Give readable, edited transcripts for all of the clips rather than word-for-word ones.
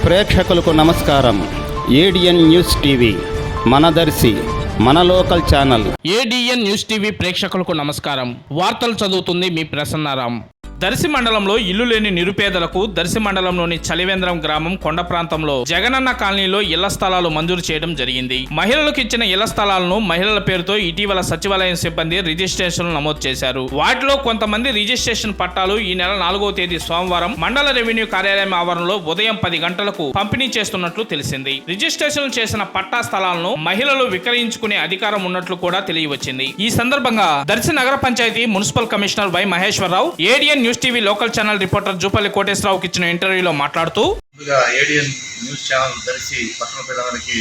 ప్రేక్షకులకు నమస్కారం. ADN news TV మన దర్శి మన local channel. ADN news TV ప్రేక్షకులకు నమస్కారం. వార్తలు చదువుతుంది మీ ప్రసన్నారాం. దర్శి మండలంలో ఇల్లు లేని నిరుపేదలకు దర్శి మండలంలోని చలివేంద్రం గ్రామం కొండ ప్రాంతంలో జగనన్న కాలనీలో ఇళ్ల స్థలాలు మంజూరు చేయడం జరిగింది. మహిళలకు ఇచ్చిన ఇళ్ల స్థలాలను మహిళల పేరుతో ఇటీవల సచివాలయం సిబ్బంది రిజిస్ట్రేషన్లు నమోదు చేశారు. వాటిలో కొంతమంది రిజిస్ట్రేషన్ పట్టాలు ఈ నెల 4వ తేదీ సోమవారం మండల రెవెన్యూ కార్యాలయం ఆవరణలో ఉదయం 10 గంటలకు పంపిణీ చేస్తున్నట్లు తెలిసింది. రిజిస్ట్రేషన్ చేసిన పట్టా స్థలాలను మహిళలు విక్రయించుకునే అధికారం ఉన్నట్లు కూడా తెలియవచ్చింది. ఈ సందర్భంగా దర్శి నగర పంచాయతీ municipal commissioner Y Maheswararao ADN news TV local channel reporter Jupalli కోటేశ్వరరావుకి ఇచ్చిన ఇంటర్వ్యూలో మాట్లాడుతూ, ఏడిఎన్ న్యూస్ ఛానల్ దర్శి పట్టణ ప్రజలందరికీ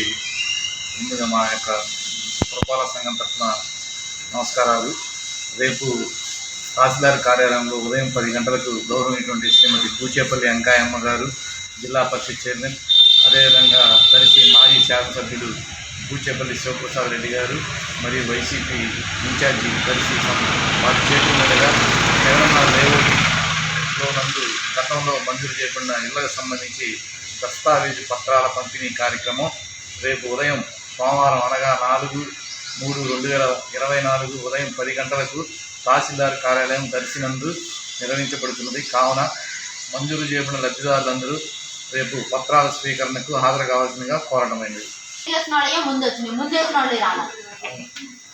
ముందుగా మా యొక్క పురపాలక సంఘం తరఫున నమస్కారాలు. రేపు తహసీల్దార్ కార్యాలయంలో ఉదయం 10 గంటలకు గౌరవమైనటువంటి శ్రీమతి పూచేపల్లి వెంకాయమ్మ గారు, జిల్లా పరిషత్ చైర్మన్, అదేవిధంగా దర్శి మాజీ శాసనసభ్యులు పూచేపల్లి శివప్రసాద్ రెడ్డి గారు మరియు వైసీపీ ఇన్ఛార్జి దర్శి వారి చేతుల మీదుగా జగనన్న లేఅవుట్లో నందు గతంలో మంజూరు చేయబడిన ఇళ్లకు సంబంధించి దస్తావేజు పత్రాల పంపిణీ కార్యక్రమం రేపు ఉదయం సోమవారం అనగా 4/3/2024 ఉదయం 10 గంటలకు తహసీల్దార్ కార్యాలయం దర్శినందు నిర్వహించబడుతున్నది. కావున మంజూరు చేయబడిన లబ్ధిదారులందరూ రేపు పత్రాల స్వీకరణకు హాజరు కావాల్సిందిగా కోరడమైంది.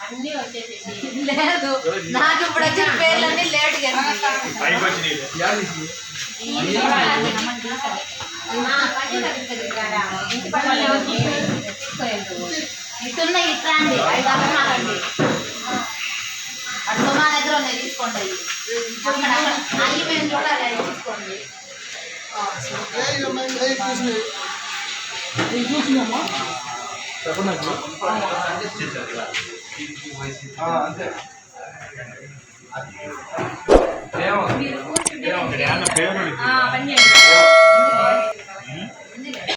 అన్నీ వచ్చేసేసి లేదు, నాకు ఇప్పుడు వచ్చిన పేర్లన్నీ లేట్గా ఇటున్న ఇట్రండి 5 అక్కడండి అటు మా దగ్గర ఉన్నాయి, తీసుకోండి. అవి మేము చూడాలి, అవి తీసుకోండి.